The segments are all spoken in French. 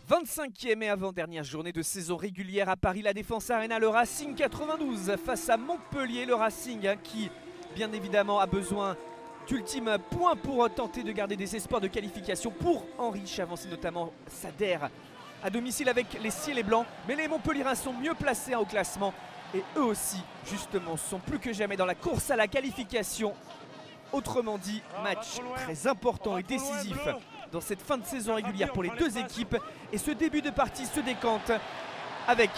25e et avant-dernière journée de saison régulière à Paris La Défense Arena, le Racing 92 face à Montpellier. Le Racing qui, bien évidemment, a besoin d'ultimes points pour tenter de garder des espoirs de qualification pour Henri Chavancy, notamment Sader à domicile avec les ciels et blancs. Mais les Montpelliérains sont mieux placés au classement et eux aussi, justement, sont plus que jamais dans la course à la qualification. Autrement dit, match très important et décisif dans cette fin de saison régulière pour les deux équipes. Et ce début de partie se décante avec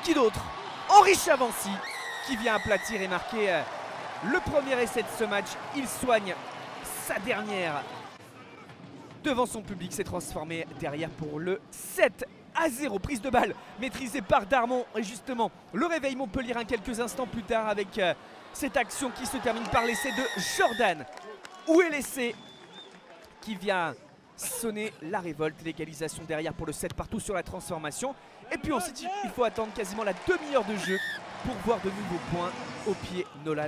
qui d'autre? Henri Chavancy qui vient aplatir et marquer le premier essai de ce match. Il soigne sa dernière devant son public, s'est transformé derrière pour le 7-0. Prise de balle maîtrisée par Darmon et justement le réveil montpelliérain quelques instants plus tard avec cette action qui se termine par l'essai de Jordan. Où est l'essai qui vient sonner la révolte, l'égalisation derrière pour le 7 partout sur la transformation. Et puis ensuite il faut attendre quasiment la demi-heure de jeu pour voir de nouveaux points au pied Nolan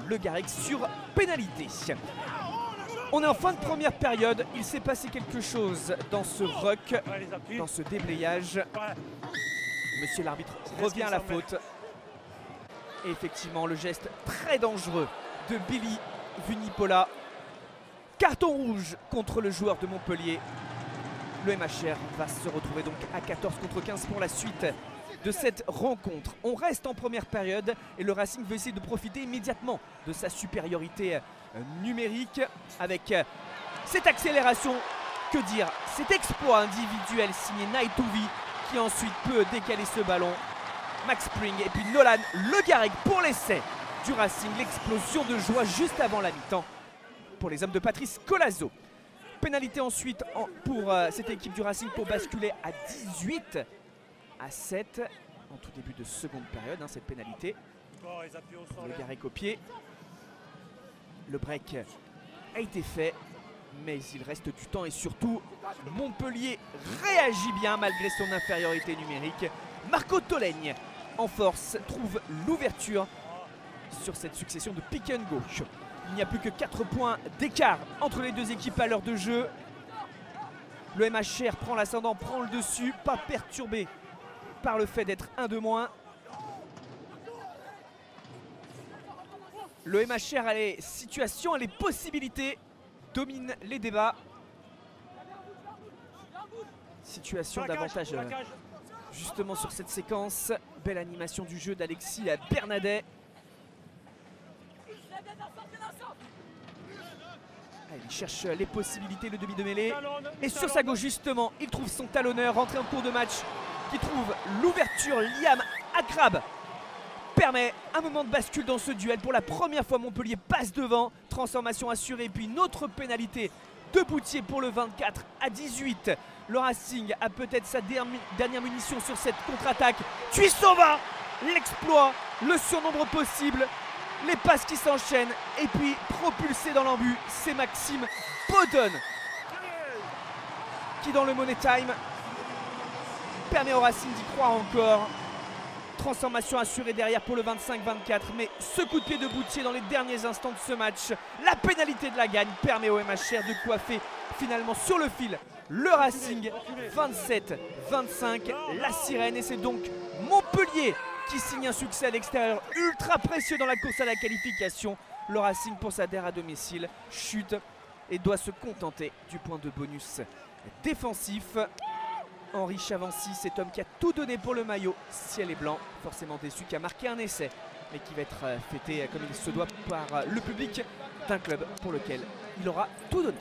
Le Garec sur pénalité. On est en fin de première période, il s'est passé quelque chose dans ce ruck, dans ce déblayage. Monsieur l'arbitre revient à la faute. Et effectivement le geste très dangereux de Billy Vunipola. Carton rouge contre le joueur de Montpellier. Le MHR va se retrouver donc à 14 contre 15 pour la suite de cette rencontre. On reste en première période et le Racing veut essayer de profiter immédiatement de sa supériorité numérique avec cette accélération. Que dire, cet exploit individuel signé Naitouvi qui ensuite peut décaler ce ballon. Max Spring et puis Nolan Le Garec pour l'essai du Racing. L'explosion de joie juste avant la mi-temps pour les hommes de Patrice Colazo. Pénalité ensuite pour cette équipe du Racing pour basculer à 18-7 en tout début de seconde période, cette pénalité. Le Garec au pied. Le break a été fait, mais il reste du temps et surtout Montpellier réagit bien malgré son infériorité numérique. Marco Tolègne en force trouve l'ouverture sur cette succession de pick and go. Il n'y a plus que 4 points d'écart entre les deux équipes à l'heure de jeu. Le MHR prend l'ascendant, prend le dessus, pas perturbé par le fait d'être un de moins. Le MHR a les situations, a les possibilités, domine les débats. Situation d'avantage justement sur cette séquence. Belle animation du jeu d'Alexis Bernadet. Il cherche les possibilités, le demi de mêlée. Et sur sa gauche justement, il trouve son talonneur rentré en cours de match qui trouve l'ouverture. Liam Akrab permet un moment de bascule dans ce duel. Pour la première fois, Montpellier passe devant. Transformation assurée, puis une autre pénalité de Boutier pour le 24-18. Le Racing a peut-être sa dernière munition sur cette contre-attaque. Tuisova, l'exploit, le surnombre possible. Les passes qui s'enchaînent et puis propulsé dans l'embut, c'est Maxime Bodon qui dans le Money Time permet au Racing d'y croire encore. Transformation assurée derrière pour le 25-24, mais ce coup de pied de Boutier dans les derniers instants de ce match, la pénalité de la gagne permet au MHR de coiffer finalement sur le fil le Racing. 27-25, la sirène, et c'est donc Montpellier qui signe un succès à l'extérieur ultra précieux dans la course à la qualification. Le Racing pour Sader à domicile chute et doit se contenter du point de bonus défensif. Henri Chavancy, cet homme qui a tout donné pour le maillot ciel et blanc, forcément déçu, qui a marqué un essai mais qui va être fêté comme il se doit par le public d'un club pour lequel il aura tout donné.